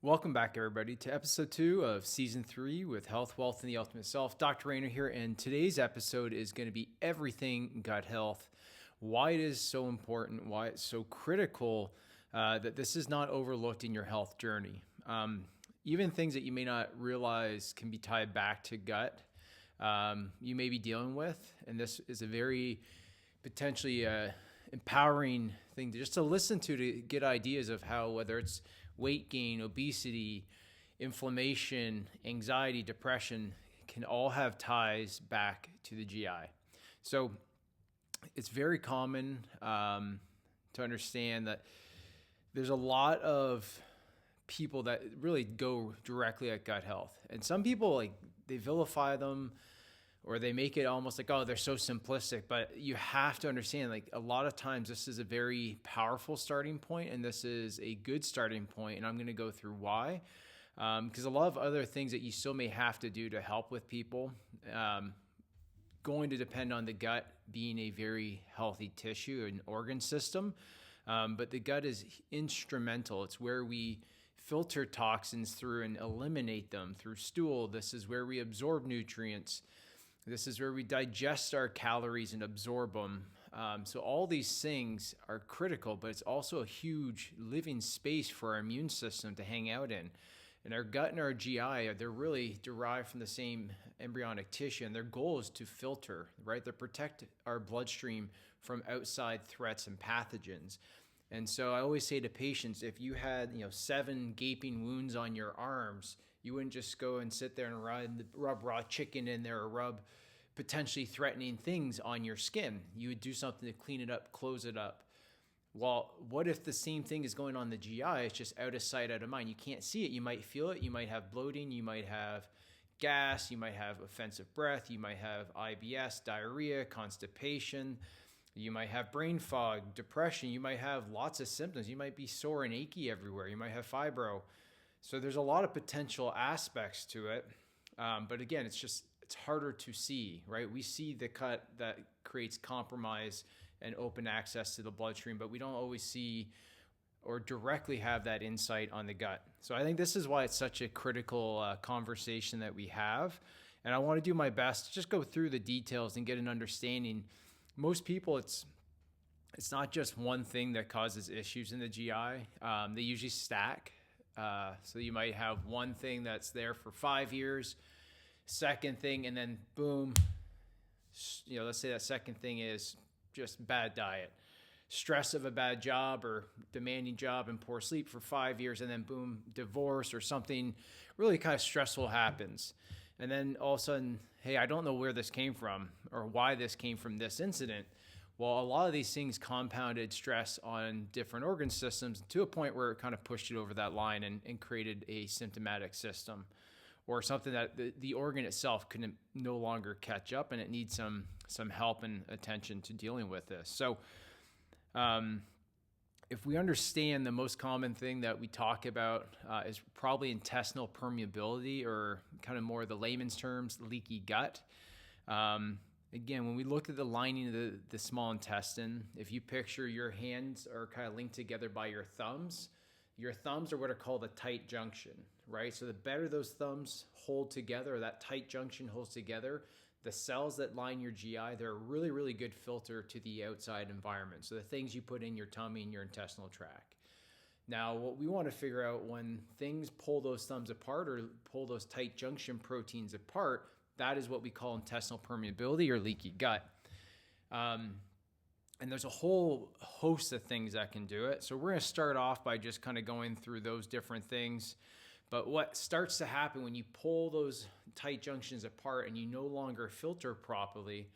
Welcome back, everybody, to episode 2 of season 3 with Health, Wealth, and the Ultimate Self. Dr. Rayner here, and today's episode is going to be everything gut health, why it is so important, why it's so critical that this is not overlooked in your health journey. Even things that you may not realize can be tied back to gut, you may be dealing with, and this is a very potentially empowering thing to listen to get ideas of how, whether it's weight gain, obesity, inflammation, anxiety, depression, can all have ties back to the GI. So it's very common to understand that there's a lot of people that really go directly at gut health. And some people, they vilify them, or they make it almost like, oh, they're so simplistic. But you have to understand, a lot of times this is a very powerful starting point, and this is a good starting point. And I'm going to go through why. Because a lot of other things that you still may have to do to help with people, going to depend on the gut being a very healthy tissue and organ system. But the gut is instrumental. It's where we filter toxins through and eliminate them through stool. This is where we absorb nutrients. This is where we digest our calories and absorb them. So all these things are critical, but it's also a huge living space for our immune system to hang out in. And our gut and our GI, they're really derived from the same embryonic tissue, and their goal is to filter, right? They protect our bloodstream from outside threats and pathogens. And so I always say to patients, if you had 7 gaping wounds on your arms, you wouldn't just go and sit there and rub raw chicken in there or rub potentially threatening things on your skin. You would do something to clean it up, close it up. Well, what if the same thing is going on the GI? It's just out of sight, out of mind. You can't see it. You might feel it. You might have bloating. You might have gas. You might have offensive breath. You might have IBS, diarrhea, constipation. You might have brain fog, depression. You might have lots of symptoms. You might be sore and achy everywhere. You might have fibro. So there's a lot of potential aspects to it. But again, it's harder to see, right? We see the cut that creates compromise and open access to the bloodstream, but we don't always see or directly have that insight on the gut. So I think this is why it's such a critical conversation that we have. And I want to do my best to just go through the details and get an understanding. Most people, it's not just one thing that causes issues in the GI. They usually stack. So you might have one thing that's there for 5 years, second thing, and then boom, let's say that second thing is just bad diet, stress of a bad job or demanding job and poor sleep for 5 years, and then boom, divorce or something really kind of stressful happens. And then all of a sudden, hey, I don't know where this came from or why this came from this incident. Well, a lot of these things compounded stress on different organ systems to a point where it kind of pushed it over that line and created a symptomatic system or something that the organ itself couldn't no longer catch up, and it needs some help and attention to dealing with this. So if we understand the most common thing that we talk about is probably intestinal permeability, or kind of more the layman's terms, leaky gut. Again, when we look at the lining of the small intestine, if you picture your hands are kind of linked together by your thumbs are what are called a tight junction, right? So the better those thumbs hold together, or that tight junction holds together, the cells that line your GI, they're a really, really good filter to the outside environment. So the things you put in your tummy and your intestinal tract. Now, what we want to figure out when things pull those thumbs apart or pull those tight junction proteins apart, that is what we call intestinal permeability or leaky gut. And there's a whole host of things that can do it. So we're going to start off by just kind of going through those different things. But what starts to happen when you pull those tight junctions apart and you no longer filter properly,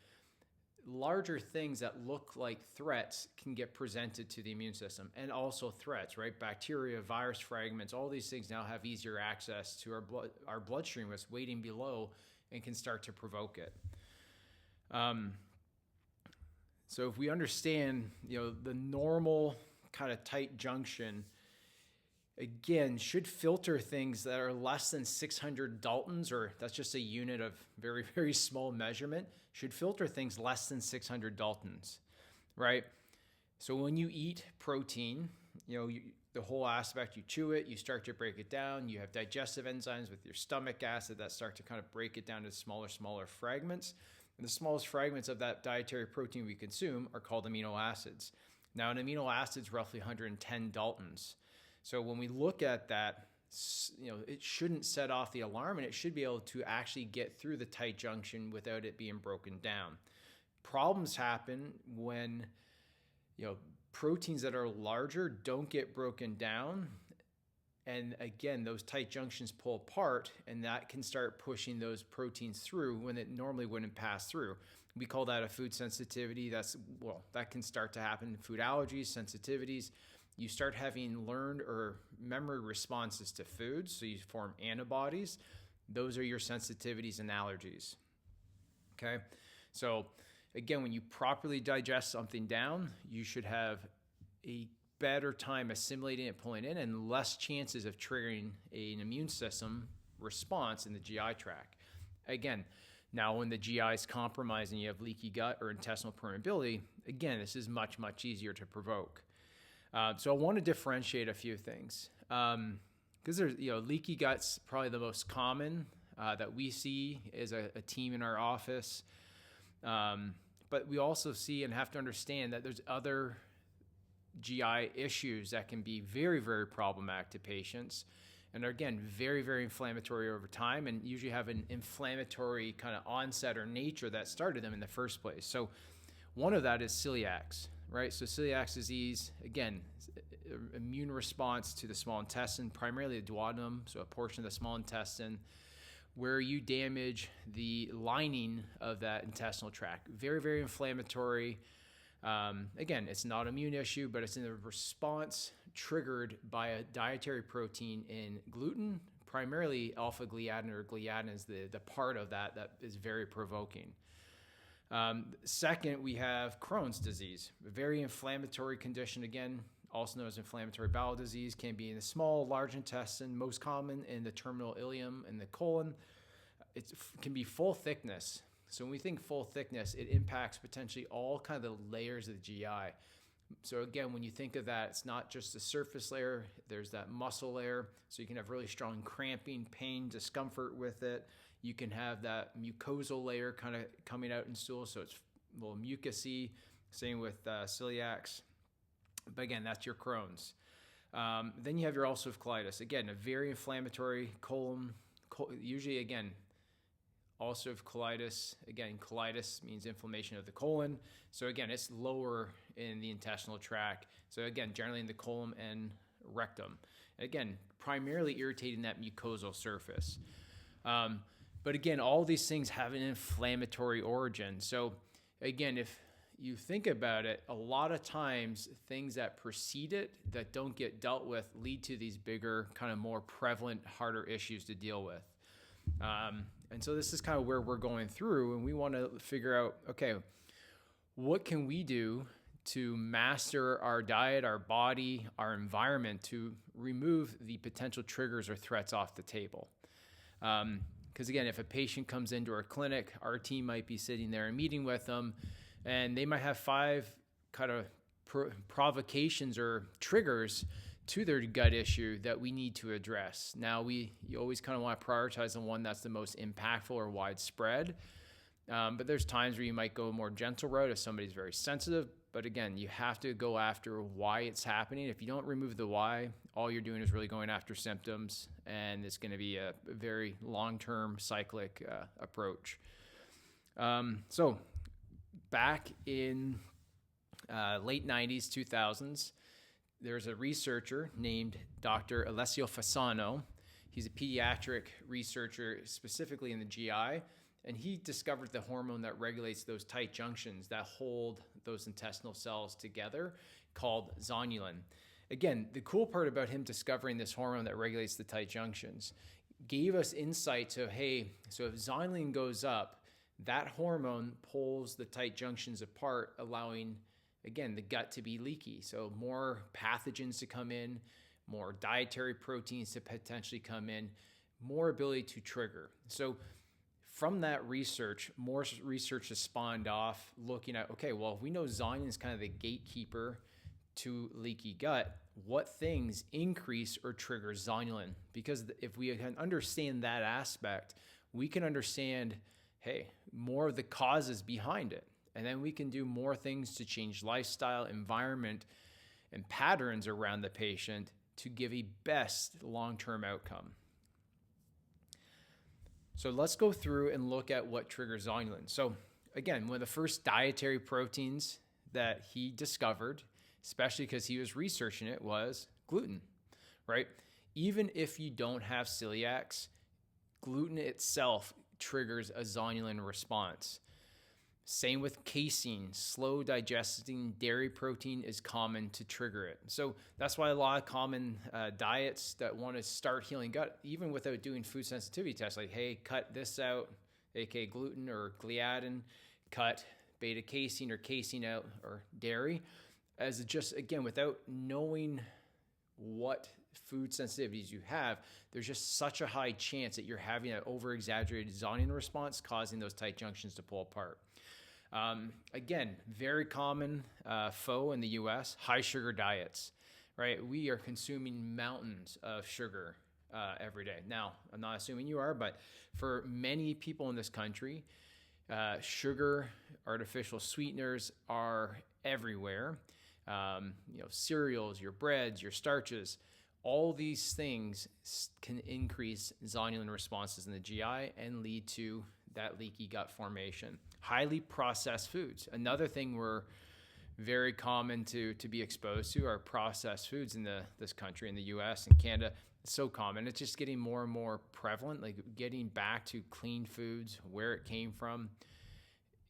larger things that look like threats can get presented to the immune system, and also threats, right? Bacteria, virus fragments, all these things now have easier access to our bloodstream that's waiting below and can start to provoke it. So if we understand, the normal kind of tight junction, again, should filter things that are less than 600 Daltons, or that's just a unit of very, very small measurement, should filter things less than 600 Daltons, right? So when you eat protein, the the whole aspect. You chew it, you start to break it down. You have digestive enzymes with your stomach acid that start to kind of break it down to smaller fragments. And the smallest fragments of that dietary protein we consume are called amino acids. Now, an amino acid is roughly 110 Daltons. So when we look at that, it shouldn't set off the alarm, and it should be able to actually get through the tight junction without it being broken down. Problems happen when, proteins that are larger don't get broken down. And again, those tight junctions pull apart, and that can start pushing those proteins through when it normally wouldn't pass through. We call that a food sensitivity. That can start to happen in food allergies, sensitivities. You start having learned or memory responses to foods, so you form antibodies. Those are your sensitivities and allergies. Okay? So again, when you properly digest something down, you should have a better time assimilating it, pulling in, and less chances of triggering an immune system response in the GI tract. Again, now when the GI is compromised and you have leaky gut or intestinal permeability, again, this is much, much easier to provoke. So I want to differentiate a few things. Because there's, leaky gut's probably the most common that we see as a team in our office. But we also see and have to understand that there's other GI issues that can be very, very problematic to patients, and are, again, very, very inflammatory over time, and usually have an inflammatory kind of onset or nature that started them in the first place. So one of that is celiac, right? So celiac disease, again, immune response to the small intestine, primarily the duodenum, so a portion of the small intestine, where you damage the lining of that intestinal tract. Very, very inflammatory. Again, it's not an immune issue, but it's in the response triggered by a dietary protein in gluten, primarily alpha-gliadin, or gliadin is the part of that is very provoking. Second, we have Crohn's disease, a very inflammatory condition, again, also known as inflammatory bowel disease, can be in the small, large intestine, most common in the terminal ileum and the colon. It can be full thickness. So when we think full thickness, it impacts potentially all kind of the layers of the GI. So again, when you think of that, it's not just the surface layer, there's that muscle layer. So you can have really strong cramping, pain, discomfort with it. You can have that mucosal layer kind of coming out in stool, so it's a little mucousy. Same with celiac. But again, that's your Crohn's. Then you have your ulcerative colitis. Again, a very inflammatory colon, usually, again, ulcerative colitis. Again, colitis means inflammation of the colon. So again, it's lower in the intestinal tract. So again, generally in the colon and rectum. Again, primarily irritating that mucosal surface. But again, all these things have an inflammatory origin. So again, if you think about it, a lot of times things that precede it that don't get dealt with lead to these bigger, kind of more prevalent, harder issues to deal with. And so this is kind of where we're going through, and we want to figure out, okay, what can we do to master our diet, our body, our environment to remove the potential triggers or threats off the table? Because again, if a patient comes into our clinic, our team might be sitting there and meeting with them, and they might have 5 kind of provocations or triggers to their gut issue that we need to address. Now, you always kind of want to prioritize the one that's the most impactful or widespread. But there's times where you might go a more gentle route if somebody's very sensitive. But again, you have to go after why it's happening. If you don't remove the why, all you're doing is really going after symptoms, and it's going to be a very long-term cyclic approach. So back in late 90s, 2000s, there's a researcher named Dr. Alessio Fasano. He's a pediatric researcher specifically in the GI, and he discovered the hormone that regulates those tight junctions that hold those intestinal cells together, called zonulin. Again, the cool part about him discovering this hormone that regulates the tight junctions gave us insight to, hey, so if zonulin goes up, that hormone pulls the tight junctions apart, allowing, again, the gut to be leaky. So more pathogens to come in, more dietary proteins to potentially come in, more ability to trigger. So from that research, more research has spawned off looking at, okay, well, if we know zonulin is kind of the gatekeeper to leaky gut, what things increase or trigger zonulin. Because if we can understand that aspect, we can understand, hey, more of the causes behind it. And then we can do more things to change lifestyle, environment, and patterns around the patient to give a best long-term outcome. So let's go through and look at what triggers zonulin. So again, one of the first dietary proteins that he discovered, especially because he was researching it, was gluten, right? Even if you don't have celiacs, gluten itself triggers a zonulin response. Same with casein. Slow digesting dairy protein is common to trigger it. So that's why a lot of common diets that want to start healing gut, even without doing food sensitivity tests, like, hey, cut this out, aka gluten or gliadin, cut beta casein or casein out, or dairy, as just, again, without knowing what food sensitivities you have, there's just such a high chance that you're having an over-exaggerated zonulin response causing those tight junctions to pull apart. Again, very common foe in the US, high sugar diets, right? We are consuming mountains of sugar every day. Now, I'm not assuming you are, but for many people in this country, sugar, artificial sweeteners are everywhere. Cereals, your breads, your starches, all these things can increase zonulin responses in the GI and lead to that leaky gut formation. Highly processed foods. Another thing we're very common to be exposed to are processed foods in this country, in the US and Canada. It's so common. It's just getting more and more prevalent, like getting back to clean foods, where it came from.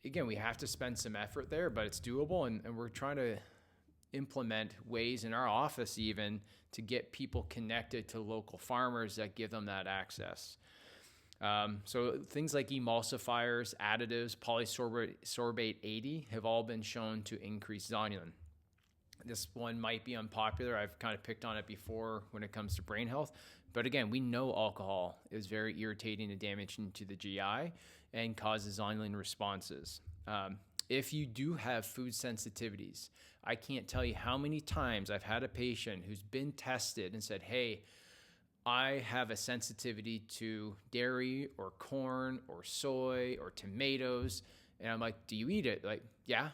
Again, we have to spend some effort there, but it's doable, and we're trying to implement ways in our office even to get people connected to local farmers that give them that access. So things like emulsifiers, additives, polysorbate 80 have all been shown to increase zonulin. This one might be unpopular. I've kind of picked on it before when it comes to brain health. But again, we know alcohol is very irritating and damaging to the GI and causes zonulin responses. If you do have food sensitivities, I can't tell you how many times I've had a patient who's been tested and said, hey, I have a sensitivity to dairy or corn or soy or tomatoes. And I'm like, do you eat it? Like, yeah.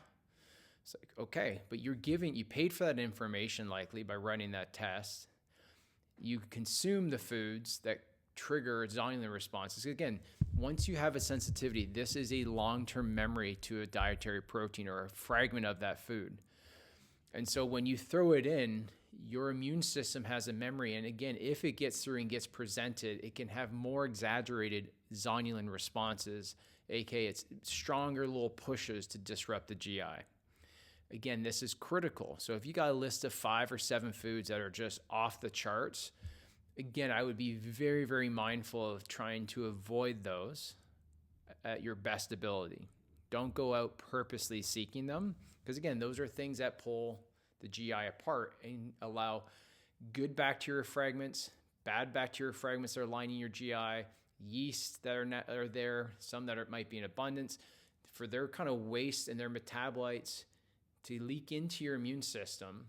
It's like, okay, but you paid for that information likely by running that test. You consume the foods that trigger zonulin responses. Again, once you have a sensitivity, this is a long-term memory to a dietary protein or a fragment of that food. And so when you throw it in, your immune system has a memory. And again, if it gets through and gets presented, it can have more exaggerated zonulin responses, aka it's stronger little pushes to disrupt the GI. Again, this is critical. So if you got a list of 5 or 7 foods that are just off the charts, again, I would be very, very mindful of trying to avoid those at your best ability. Don't go out purposely seeking them, because again, those are things that pull the GI apart and allow good bacteria fragments, bad bacteria fragments that are lining your GI, yeast that are there, some that might be in abundance, for their kind of waste and their metabolites to leak into your immune system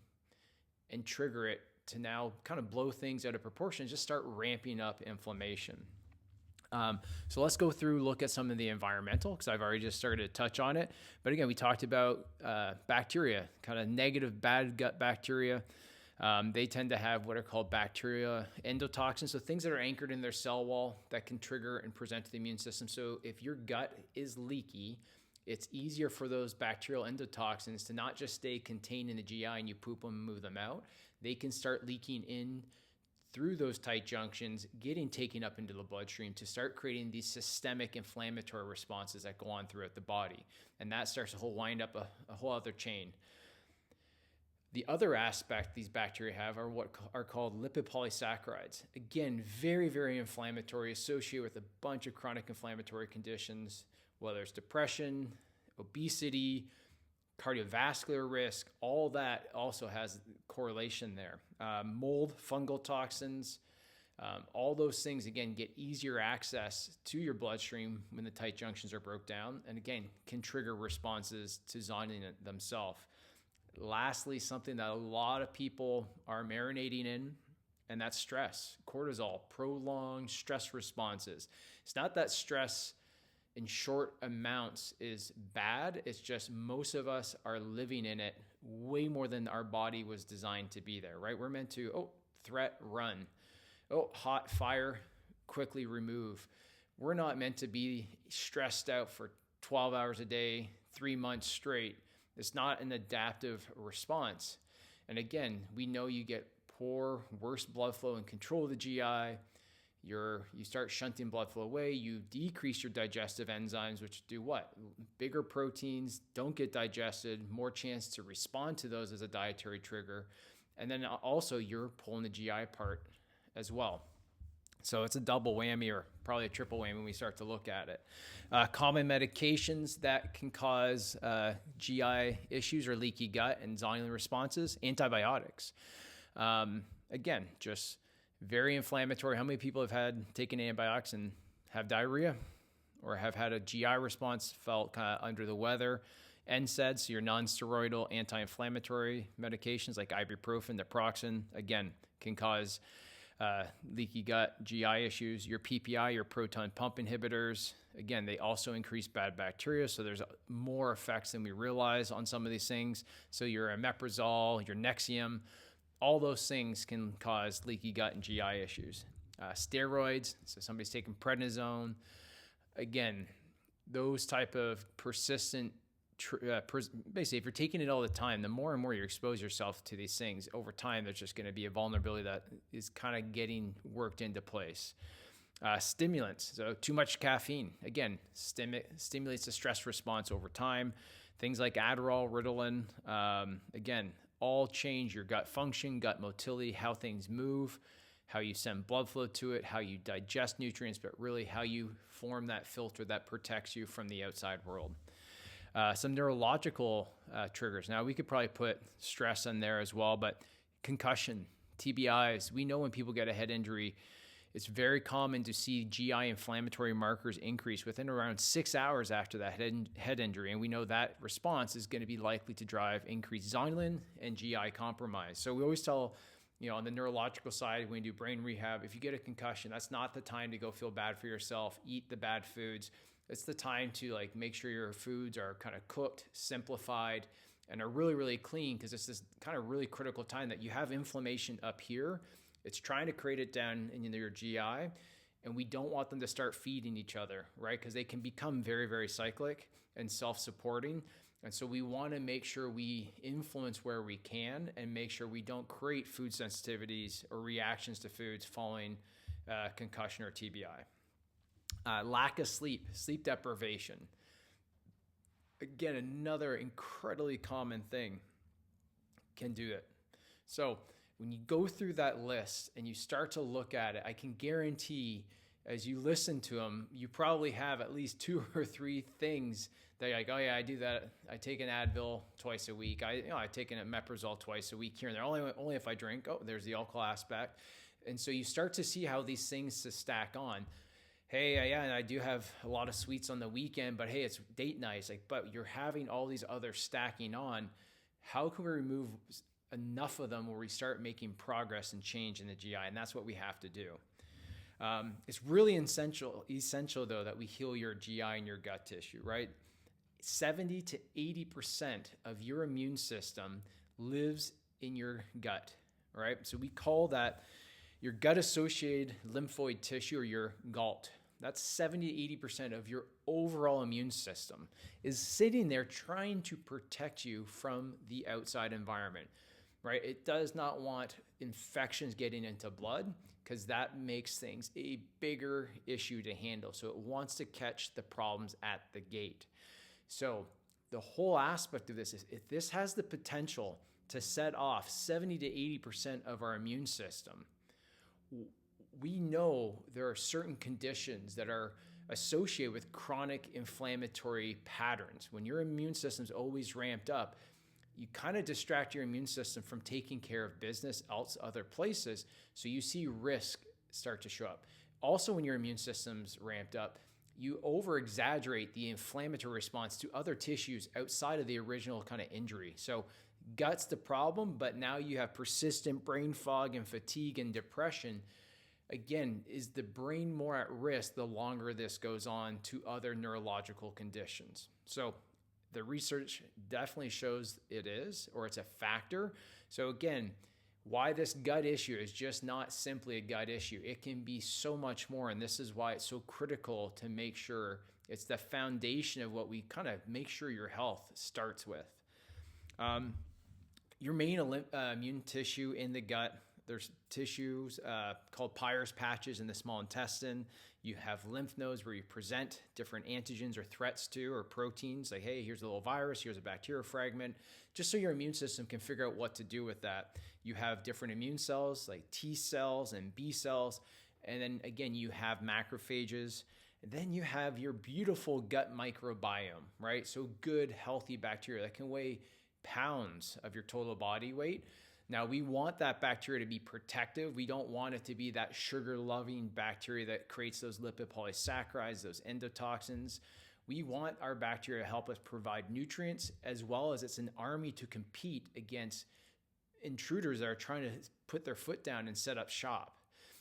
and trigger it to now kind of blow things out of proportion, just start ramping up inflammation. So let's go through, look at some of the environmental, because I've already just started to touch on it. But again, we talked about bacteria, kind of negative bad gut bacteria. They tend to have what are called bacteria endotoxins, so things that are anchored in their cell wall that can trigger and present to the immune system. So if your gut is leaky, it's easier for those bacterial endotoxins to not just stay contained in the GI and you poop them and move them out. They can start leaking in through those tight junctions, getting taken up into the bloodstream to start creating these systemic inflammatory responses that go on throughout the body. And that starts to wind up a whole other chain. The other aspect these bacteria have are what are called lipid polysaccharides. Again, very, very inflammatory, associated with a bunch of chronic inflammatory conditions, whether it's depression, obesity, cardiovascular risk, all that also has correlation there. Mold, fungal toxins, all those things, again, get easier access to your bloodstream when the tight junctions are broke down, and again, can trigger responses to zonulin themselves. lastly, something that a lot of people are marinating in, and that's stress, cortisol, prolonged stress responses. It's not that stress in short amounts is bad. It's just most of us are living in it way more than our body was designed to be there, right? We're meant to, threat, run. Hot, fire, quickly remove. We're not meant to be stressed out for 12 hours a day, 3 months straight. It's not an adaptive response. And again, we know you get poor, worse blood flow and control of the GI. You start shunting blood flow away. You decrease your digestive enzymes, which do what? Bigger proteins don't get digested, more chance to respond to those as a dietary trigger. And then also you're pulling the GI apart as well. So it's a double whammy, or probably a triple whammy when we start to look at it. Common medications that can cause GI issues or leaky gut and zonulin responses, antibiotics. Again, just very inflammatory. How many people have taken antibiotics and have diarrhea or have had a GI response, felt kind of under the weather? NSAIDs, so your non-steroidal anti-inflammatory medications like ibuprofen, naproxen, again, can cause leaky gut, GI issues. Your PPI, your proton pump inhibitors, again, they also increase bad bacteria, so there's more effects than we realize on some of these things. So your omeprazole, your Nexium, all those things can cause leaky gut and GI issues. Steroids, so somebody's taking prednisone. Again, those type of persistent, basically, if you're taking it all the time, the more and more you expose yourself to these things, over time, there's just going to be a vulnerability that is kind of getting worked into place. Stimulants, so too much caffeine, again, stimulates the stress response over time. Things like Adderall, Ritalin, again, all change your gut function, gut motility, how things move, how you send blood flow to it, how you digest nutrients, but really how you form that filter that protects you from the outside world. Some neurological triggers. Now, we could probably put stress in there as well, but concussion, TBIs, we know when people get a head injury, it's very common to see GI inflammatory markers increase within around 6 hours after that head injury. And we know that response is going to be likely to drive increased zonulin and GI compromise. So we always tell, on the neurological side, when you do brain rehab, if you get a concussion, that's not the time to go feel bad for yourself, eat the bad foods. It's the time to make sure your foods are kind of cooked, simplified, and are really, really clean, because it's this kind of really critical time that you have inflammation up here. It's trying to create it down in your GI, and we don't want them to start feeding each other, right? Because they can become very, very cyclic and self-supporting. And so we want to make sure we influence where we can and make sure we don't create food sensitivities or reactions to foods following concussion or TBI. Lack of sleep deprivation. Again, another incredibly common thing can do it. So when you go through that list and you start to look at it, I can guarantee as you listen to them, you probably have at least 2 or 3 things that you're like, oh yeah, I do that. I take an Advil twice a week. I take an omeprazole twice a week here and there. Only if I drink. Oh, there's the alcohol aspect. And so you start to see how these things stack on. Hey, yeah, and I do have a lot of sweets on the weekend, but hey, it's date night. But you're having all these other stacking on. How can we remove enough of them where we start making progress and change in the GI? And that's what we have to do. It's really essential though, that we heal your GI and your gut tissue, right? 70 to 80% of your immune system lives in your gut, right? So we call that your gut-associated lymphoid tissue, or your GALT. That's 70 to 80% of your overall immune system is sitting there trying to protect you from the outside environment, right? It does not want infections getting into blood, because that makes things a bigger issue to handle. So it wants to catch the problems at the gate. So the whole aspect of this is, if this has the potential to set off 70 to 80% of our immune system, we know there are certain conditions that are associated with chronic inflammatory patterns. When your immune system's always ramped up, you kind of distract your immune system from taking care of business other places, so you see risk start to show up. Also, when your immune system's ramped up, you over-exaggerate the inflammatory response to other tissues outside of the original kind of injury. So Gut's the problem, but now you have persistent brain fog and fatigue and depression. Again, is the brain more at risk the longer this goes on to other neurological conditions? So the research definitely shows it is, or it's a factor. So again, why this gut issue is just not simply a gut issue. It can be so much more, and this is why it's so critical to make sure it's the foundation of what we kind of make sure your health starts with. Your main immune tissue in the gut, there's tissues called Peyer's patches in the small intestine. You have lymph nodes where you present different antigens or threats to, or proteins, like, hey, here's a little virus, here's a bacteria fragment, just so your immune system can figure out what to do with that. You have different immune cells like T cells and B cells. And then again, you have macrophages. And then you have your beautiful gut microbiome, right? So good, healthy bacteria that can weigh pounds of your total body weight. Now, we want that bacteria to be protective. We don't want it to be that sugar-loving bacteria that creates those lipid polysaccharides, those endotoxins. We want our bacteria to help us provide nutrients, as well as it's an army to compete against intruders that are trying to put their foot down and set up shop.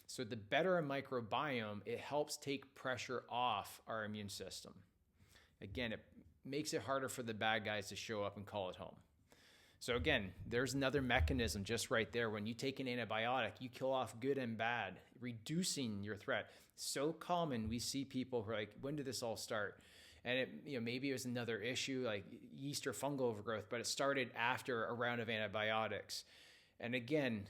So the better a microbiome, it helps take pressure off our immune system. Again, it makes it harder for the bad guys to show up and call it home. So again, there's another mechanism just right there. When you take an antibiotic, you kill off good and bad, reducing your threat. So common, we see people who are like, when did this all start? And maybe it was another issue like yeast or fungal overgrowth, but it started after a round of antibiotics. And again,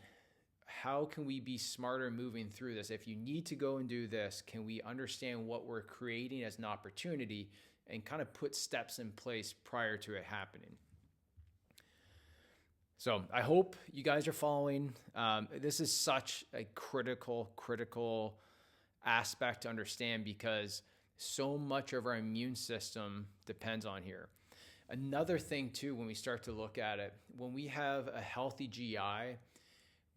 how can we be smarter moving through this? If you need to go and do this, can we understand what we're creating as an opportunity and kind of put steps in place prior to it happening? So I hope you guys are following. This is such a critical aspect to understand, because so much of our immune system depends on here. Another thing too, when we start to look at it, when we have a healthy GI,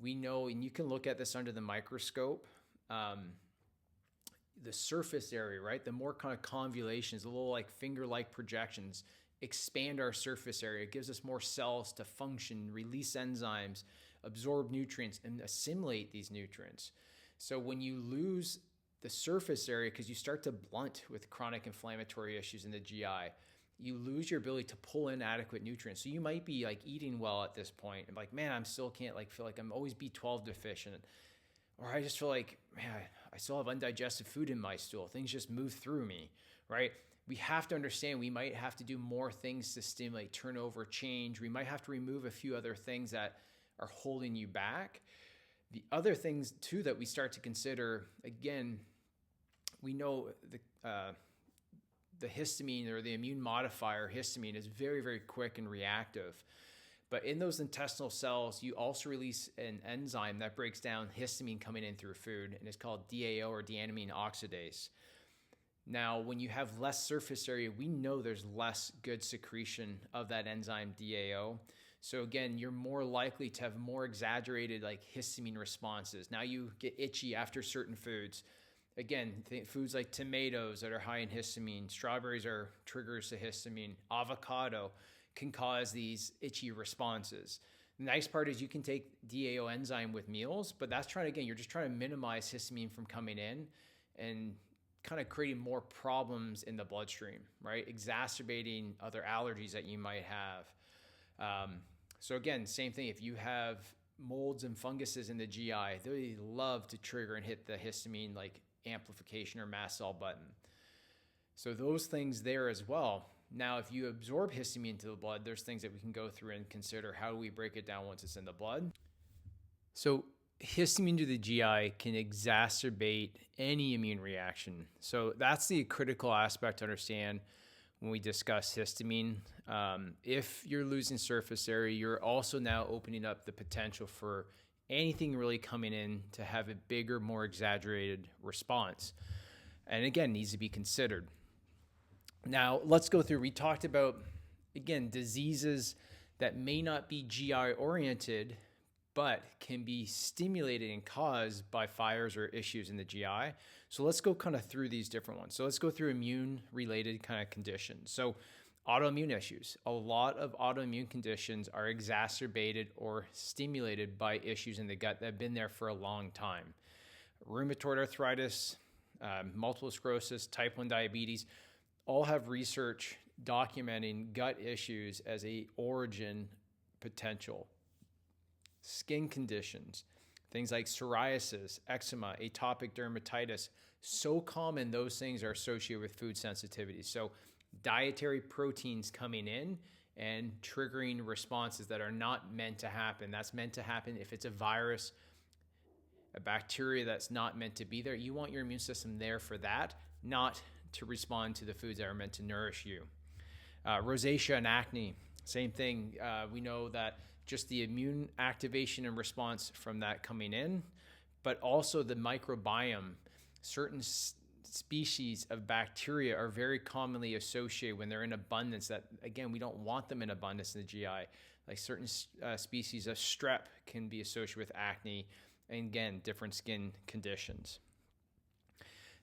we know, and you can look at this under the microscope, the surface area, right? The more kind of convolutions, the little like finger-like projections expand our surface area. It gives us more cells to function, release enzymes, absorb nutrients, and assimilate these nutrients. So when you lose the surface area, because you start to blunt with chronic inflammatory issues in the GI, you lose your ability to pull in adequate nutrients. So you might be like eating well at this point and like, man, I'm still can't like feel like I'm always B12 deficient. Or I just feel like, man, I still have undigested food in my stool. Things just move through me, right? We have to understand we might have to do more things to stimulate turnover, change. We might have to remove a few other things that are holding you back. The other things too that we start to consider, again, we know the histamine, or the immune modifier histamine, is very, very quick and reactive. But in those intestinal cells, you also release an enzyme that breaks down histamine coming in through food, and it's called DAO, or dianamine oxidase. Now, when you have less surface area, we know there's less good secretion of that enzyme DAO. So again, you're more likely to have more exaggerated like histamine responses. Now you get itchy after certain foods. Again, foods like tomatoes that are high in histamine, strawberries are triggers to histamine, avocado can cause these itchy responses. The nice part is you can take DAO enzyme with meals, but that's you're just trying to minimize histamine from coming in and kind of creating more problems in the bloodstream, right? Exacerbating other allergies that you might have. So again, same thing. If you have molds and funguses in the GI, they love to trigger and hit the histamine like amplification or mast cell button. So those things there as well. Now, if you absorb histamine into the blood, there's things that we can go through and consider. How do we break it down once it's in the blood? So histamine to the GI can exacerbate any immune reaction. So that's the critical aspect to understand when we discuss histamine. If you're losing surface area, you're also now opening up the potential for anything really coming in to have a bigger, more exaggerated response. And again, needs to be considered. Now, let's go through. We talked about, again, diseases that may not be GI oriented, but can be stimulated and caused by fires or issues in the GI. So let's go kind of through these different ones. So let's go through immune related kind of conditions. So Autoimmune issues. A lot of autoimmune conditions are exacerbated or stimulated by issues in the gut that have been there for a long time. Rheumatoid arthritis, multiple sclerosis, type 1 diabetes, all have research documenting gut issues as a origin potential. Skin conditions, things like psoriasis, eczema, atopic dermatitis, so common those things are associated with food sensitivity. So dietary proteins coming in and triggering responses that are not meant to happen. That's meant to happen if it's a virus, a bacteria that's not meant to be there. You want your immune system there for that, not to respond to the foods that are meant to nourish you. Rosacea and acne, same thing. We know that just the immune activation and response from that coming in, but also the microbiome, certain species of bacteria are very commonly associated when they're in abundance that, again, we don't want them in abundance in the GI. Like certain species of strep can be associated with acne, and again, different skin conditions.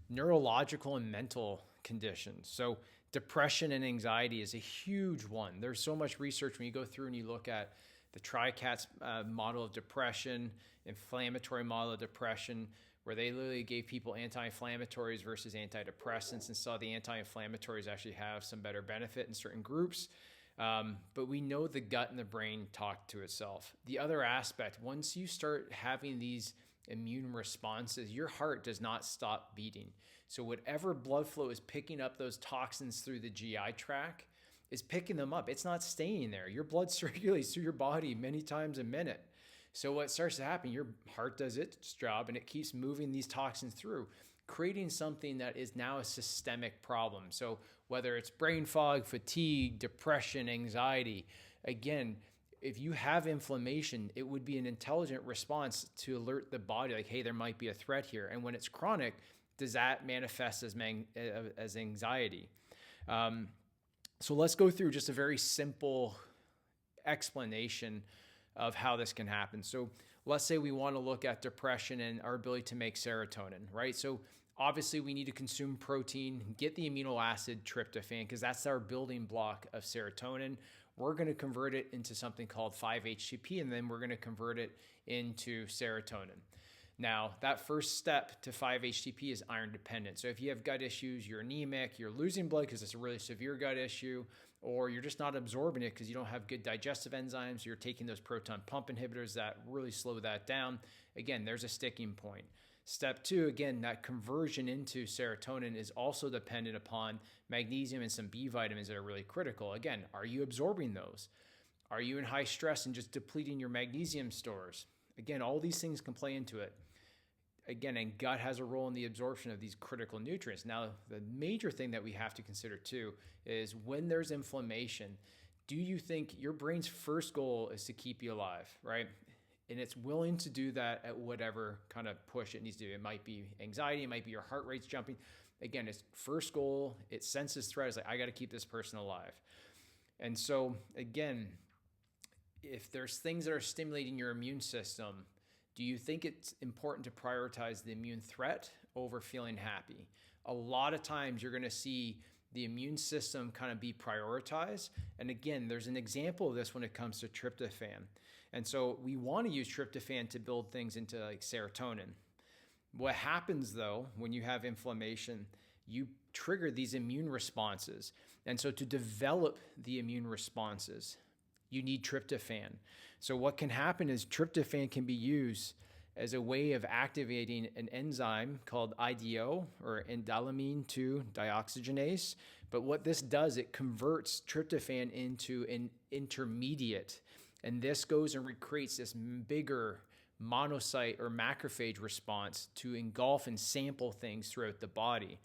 Neurological and mental conditions. So depression and anxiety is a huge one. There's so much research when you go through and you look at the TRICATS model of depression, inflammatory model of depression, where they literally gave people anti-inflammatories versus antidepressants and saw the anti-inflammatories actually have some better benefit in certain groups. But we know the gut and the brain talk to itself. The other aspect, once you start having these immune responses, your heart does not stop beating. So whatever blood flow is picking up those toxins through the GI tract is picking them up. It's not staying there. Your blood circulates through your body many times a minute. So what starts to happen, your heart does its job and it keeps moving these toxins through, creating something that is now a systemic problem. So whether it's brain fog, fatigue, depression, anxiety, again, if you have inflammation, it would be an intelligent response to alert the body like, hey, there might be a threat here. And when it's chronic, does that manifest as anxiety? So let's go through just a very simple explanation of how this can happen. So let's say we want to look at depression and our ability to make serotonin, right? So obviously we need to consume protein, get the amino acid tryptophan, because that's our building block of serotonin. We're going to convert it into something called 5-HTP, and then we're going to convert it into serotonin. Now, that first step to 5-HTP is iron dependent. So if you have gut issues, you're anemic, you're losing blood because it's a really severe gut issue, or you're just not absorbing it because you don't have good digestive enzymes, you're taking those proton pump inhibitors that really slow that down. Again, there's a sticking point. Step 2, again, that conversion into serotonin is also dependent upon magnesium and some B vitamins that are really critical. Again, are you absorbing those? Are you in high stress and just depleting your magnesium stores? Again, all these things can play into it. Again, and gut has a role in the absorption of these critical nutrients. Now, the major thing that we have to consider too is when there's inflammation, do you think your brain's first goal is to keep you alive, right? And it's willing to do that at whatever kind of push it needs to do. It might be anxiety, it might be your heart rate's jumping. Again, its first goal, it senses threat. It's like, I got to keep this person alive. And so again, if there's things that are stimulating your immune system, do you think it's important to prioritize the immune threat over feeling happy? A lot of times you're going to see the immune system kind of be prioritized. And again, there's an example of this when it comes to tryptophan. And so we want to use tryptophan to build things into like serotonin. What happens though, when you have inflammation, you trigger these immune responses. And so to develop the immune responses, you need tryptophan. So what can happen is tryptophan can be used as a way of activating an enzyme called IDO, or endolamine 2 dioxygenase. But what this does, it converts tryptophan into an intermediate. And this goes and recreates this bigger monocyte or macrophage response to engulf and sample things throughout the body.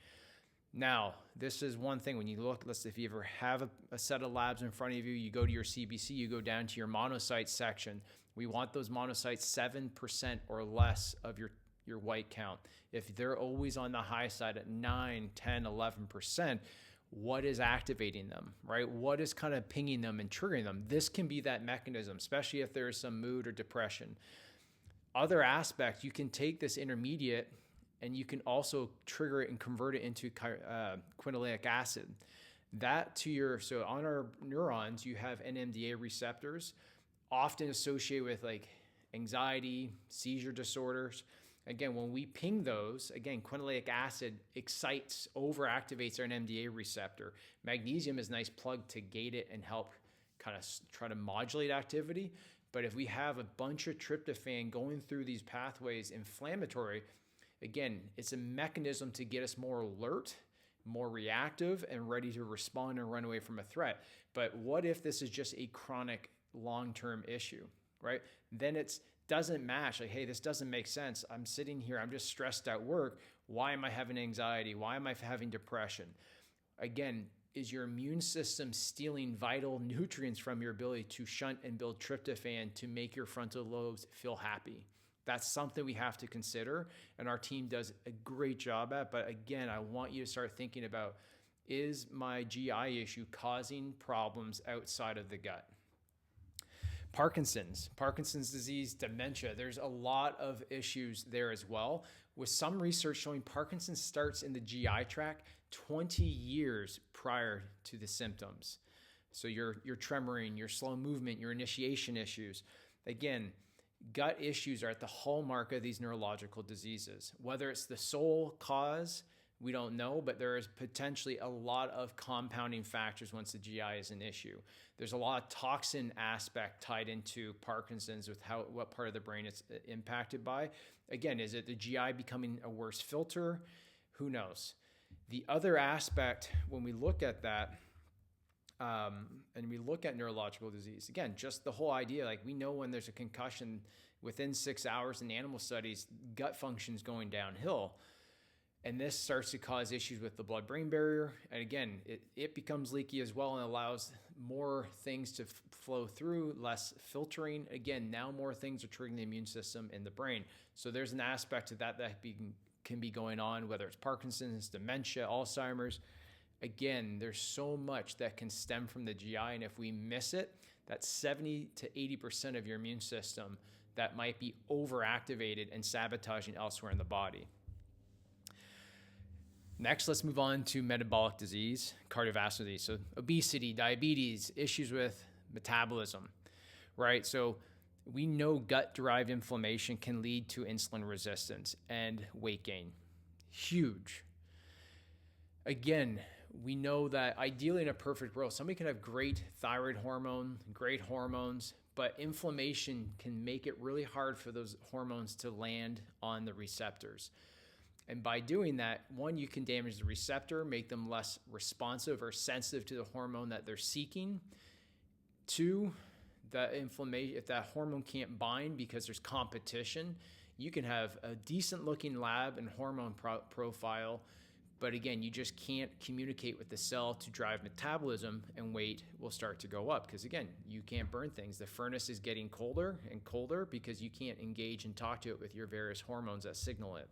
Now, this is one thing when you look, if you ever have a set of labs in front of you, you go to your CBC, you go down to your monocyte section. We want those monocytes 7% or less of your white count. If they're always on the high side at 9, 10, 11%, what is activating them, right? What is kind of pinging them and triggering them? This can be that mechanism, especially if there is some mood or depression. Other aspect, you can take this intermediate and you can also trigger it and convert it into quinolinic acid. So on our neurons, you have NMDA receptors, often associated with like anxiety, seizure disorders. Again, when we ping those, again, quinoleic acid overactivates our NMDA receptor. Magnesium is a nice plug to gate it and help kind of try to modulate activity. But if we have a bunch of tryptophan going through these pathways inflammatory, again, it's a mechanism to get us more alert, more reactive, and ready to respond and run away from a threat. But what if this is just a chronic long-term issue, right? Then it doesn't match. Like, hey, this doesn't make sense. I'm sitting here, I'm just stressed at work. Why am I having anxiety? Why am I having depression? Again, is your immune system stealing vital nutrients from your ability to shunt and build tryptophan to make your frontal lobes feel happy? That's something we have to consider, and our team does a great job at. But again, I want you to start thinking about, is my GI issue causing problems outside of the gut? Parkinson's disease, dementia, there's a lot of issues there as well, with some research showing Parkinson's starts in the GI tract 20 years prior to the symptoms. So your tremoring, your slow movement, your initiation issues. Again, gut issues are at the hallmark of these neurological diseases. Whether it's the sole cause, we don't know, but there is potentially a lot of compounding factors once the GI is an issue. There's a lot of toxin aspect tied into Parkinson's with what part of the brain it's impacted by. Again, is it the GI becoming a worse filter? Who knows? The other aspect, when we look at that, and we look at neurological disease, again, just the whole idea, like we know when there's a concussion within 6 hours in animal studies, gut function's going downhill. And this starts to cause issues with the blood-brain barrier. And again, it becomes leaky as well and allows more things to flow through, less filtering. Again, now more things are triggering the immune system in the brain. So there's an aspect of that can be going on, whether it's Parkinson's, dementia, Alzheimer's. Again, there's so much that can stem from the GI. And if we miss it, that's 70 to 80% of your immune system that might be overactivated and sabotaging elsewhere in the body. Next, let's move on to metabolic disease, cardiovascular disease. So obesity, diabetes, issues with metabolism, right? So we know gut-derived inflammation can lead to insulin resistance and weight gain. Huge. Again, we know that ideally in a perfect world, somebody can have great thyroid hormone, great hormones, but inflammation can make it really hard for those hormones to land on the receptors. And by doing that, one, you can damage the receptor, make them less responsive or sensitive to the hormone that they're seeking. Two, if that hormone can't bind because there's competition, you can have a decent looking lab and hormone profile, but again, you just can't communicate with the cell to drive metabolism, and weight will start to go up because again, you can't burn things. The furnace is getting colder and colder because you can't engage and talk to it with your various hormones that signal it.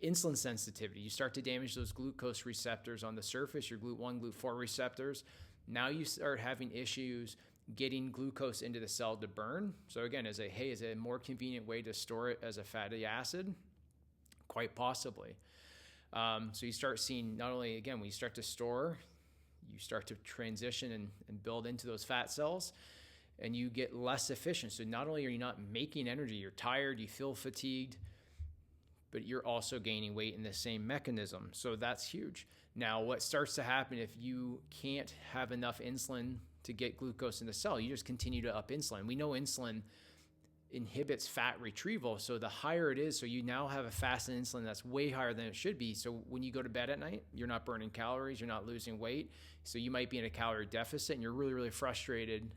Insulin sensitivity, you start to damage those glucose receptors on the surface, your GLUT1, GLUT4 receptors. Now you start having issues getting glucose into the cell to burn. So again, is a more convenient way to store it as a fatty acid? Quite possibly. So you start seeing not only, again, when you start to store, you start to transition and build into those fat cells, and you get less efficient. So not only are you not making energy, you're tired, you feel fatigued, but you're also gaining weight in the same mechanism. So that's huge. Now, what starts to happen if you can't have enough insulin to get glucose in the cell, you just continue to up insulin. We know insulin inhibits fat retrieval. So the higher it is, so you now have a fasting insulin that's way higher than it should be. So when you go to bed at night, you're not burning calories, you're not losing weight. So you might be in a calorie deficit and you're really, really frustrated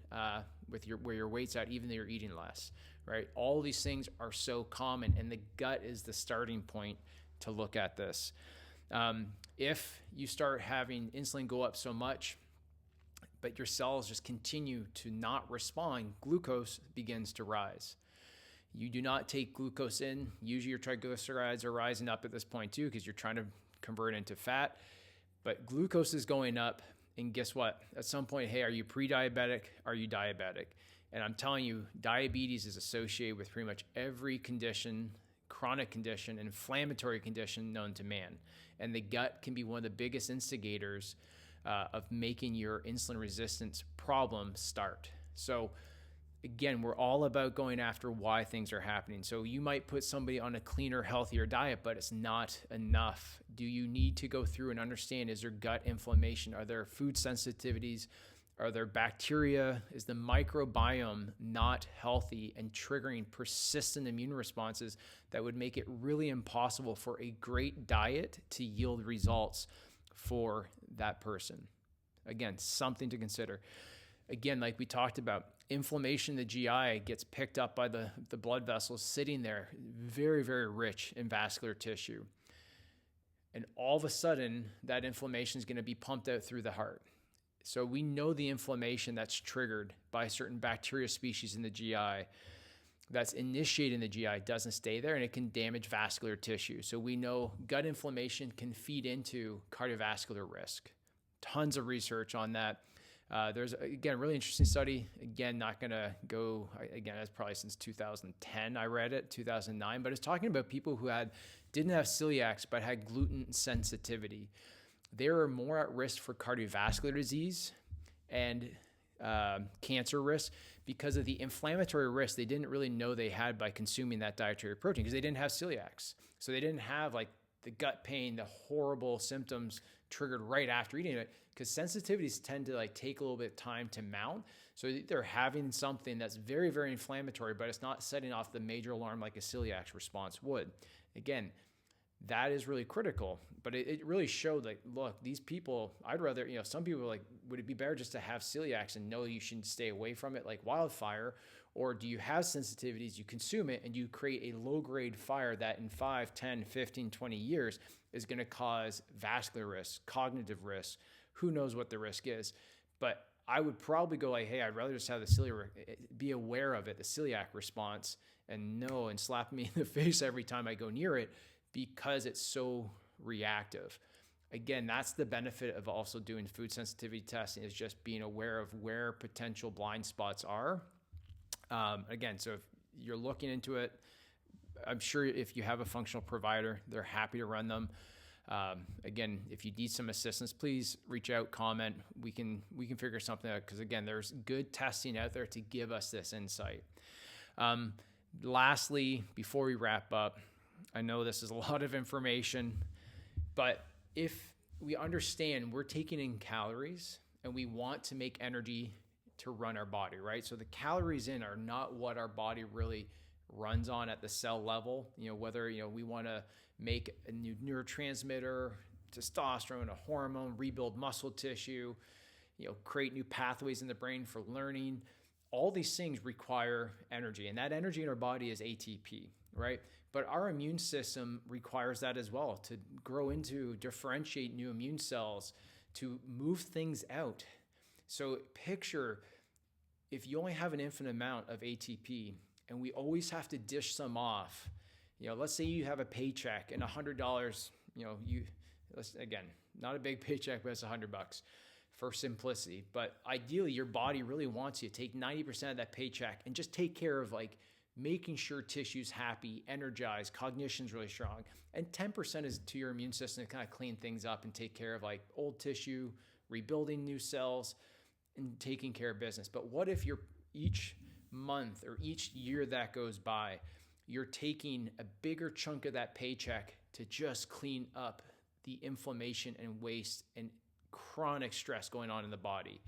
with where your weight's at, even though you're eating less, right? All these things are so common, and the gut is the starting point to look at this. If you start having insulin go up so much, but your cells just continue to not respond, glucose begins to rise. You do not take glucose in. Usually your triglycerides are rising up at this point too, because you're trying to convert into fat, but glucose is going up. And guess what? At some point, hey, are you pre-diabetic? Are you diabetic? And I'm telling you, diabetes is associated with pretty much every condition, chronic condition, inflammatory condition known to man. And the gut can be one of the biggest instigators of making your insulin resistance problem start. So again, we're all about going after why things are happening. So you might put somebody on a cleaner, healthier diet, but it's not enough. Do you need to go through and understand, is there gut inflammation? Are there food sensitivities? Are there bacteria? Is the microbiome not healthy and triggering persistent immune responses that would make it really impossible for a great diet to yield results for that person? Again, something to consider. Again, like we talked about, inflammation in the GI gets picked up by the blood vessels sitting there, very, very rich in vascular tissue. And all of a sudden, that inflammation is going to be pumped out through the heart. So we know the inflammation that's triggered by certain bacteria species in the GI that's initiated in the GI doesn't stay there, and it can damage vascular tissue. So we know gut inflammation can feed into cardiovascular risk. Tons of research on that. There's, again, a really interesting study. Again, not going to go, again, that's probably since 2010 I read it, 2009, but it's talking about people who didn't have celiacs but had gluten sensitivity. They were more at risk for cardiovascular disease and cancer risk because of the inflammatory risk they didn't really know they had by consuming that dietary protein, because they didn't have celiacs. So they didn't have like the gut pain, the horrible symptoms triggered right after eating it, because sensitivities tend to like take a little bit of time to mount. So they're having something that's very, very inflammatory, but it's not setting off the major alarm like a celiac response would. Again, that is really critical, but it really showed like, look, these people, I'd rather, some people are like, would it be better just to have celiacs and know you should stay away from it like wildfire? Or do you have sensitivities, you consume it, and you create a low-grade fire that in 5, 10, 15, 20 years is going to cause vascular risk, cognitive risk, who knows what the risk is. But I would probably go like, hey, I'd rather just have the celiac, be aware of it, the celiac response, and know and slap me in the face every time I go near it, because it's so reactive. Again, that's the benefit of also doing food sensitivity testing, is just being aware of where potential blind spots are. Again, so if you're looking into it, I'm sure if you have a functional provider, they're happy to run them. Again, if you need some assistance, please reach out, comment. We can figure something out, because again, there's good testing out there to give us this insight. Lastly, before we wrap up, I know this is a lot of information, but if we understand we're taking in calories and we want to make energy to run our body, right? So the calories in are not what our body really runs on at the cell level. Whether, we want to make a new neurotransmitter, testosterone, a hormone, rebuild muscle tissue, create new pathways in the brain for learning. All these things require energy, and that energy in our body is ATP, right? But our immune system requires that as well, to grow into, differentiate new immune cells, to move things out. So picture, if you only have an infinite amount of ATP and we always have to dish some off, let's say you have a paycheck and $100, again, not a big paycheck, but it's $100 for simplicity. But ideally, your body really wants you to take 90% of that paycheck and just take care of like making sure tissue's happy, energized, cognition's really strong. And 10% is to your immune system to kind of clean things up and take care of like old tissue, rebuilding new cells, and taking care of business. But what if you're each month or each year that goes by, you're taking a bigger chunk of that paycheck to just clean up the inflammation and waste and chronic stress going on in the body?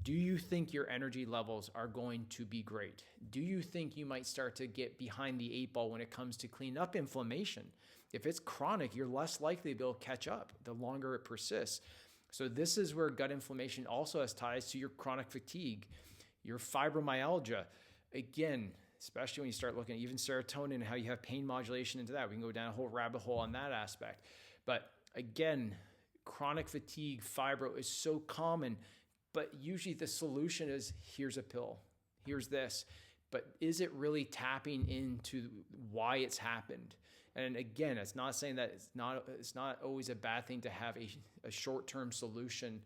Do you think your energy levels are going to be great? Do you think you might start to get behind the 8 ball when it comes to clean up inflammation? If it's chronic, you're less likely to be able to catch up the longer it persists. So this is where gut inflammation also has ties to your chronic fatigue, your fibromyalgia. Again, especially when you start looking at even serotonin and how you have pain modulation into that. We can go down a whole rabbit hole on that aspect. But again, chronic fatigue, fibro is so common, but usually the solution is, here's a pill, here's this. But is it really tapping into why it's happened? And again, it's not saying that it's not always a bad thing to have a short-term solution,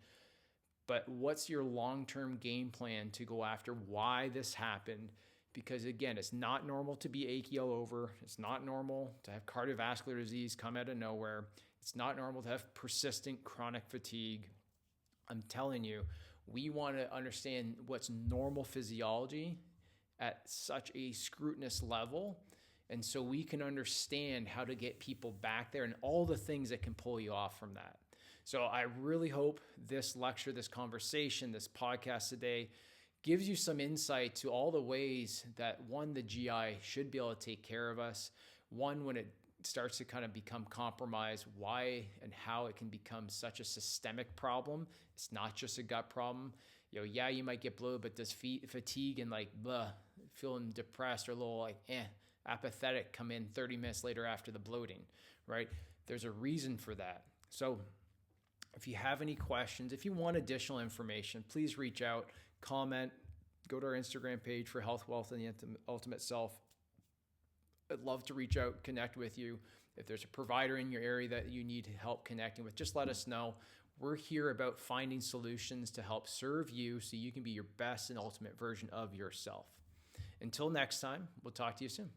but what's your long-term game plan to go after why this happened? Because again, it's not normal to be achy all over. It's not normal to have cardiovascular disease come out of nowhere. It's not normal to have persistent chronic fatigue. I'm telling you, we want to understand what's normal physiology at such a scrutinous level. And so we can understand how to get people back there and all the things that can pull you off from that. So I really hope this lecture, this conversation, this podcast today gives you some insight to all the ways that, one, the GI should be able to take care of us. One, when it starts to kind of become compromised, why and how it can become such a systemic problem. It's not just a gut problem. Yeah, you might get bloated, but does fatigue and feeling depressed or a little apathetic come in 30 minutes later after the bloating, right? There's a reason for that. So if you have any questions, if you want additional information, please reach out, comment, go to our Instagram page for Health, Wealth, and the Ultimate Self. I'd love to reach out, connect with you. If there's a provider in your area that you need help connecting with, just let us know. We're here about finding solutions to help serve you so you can be your best and ultimate version of yourself. Until next time, we'll talk to you soon.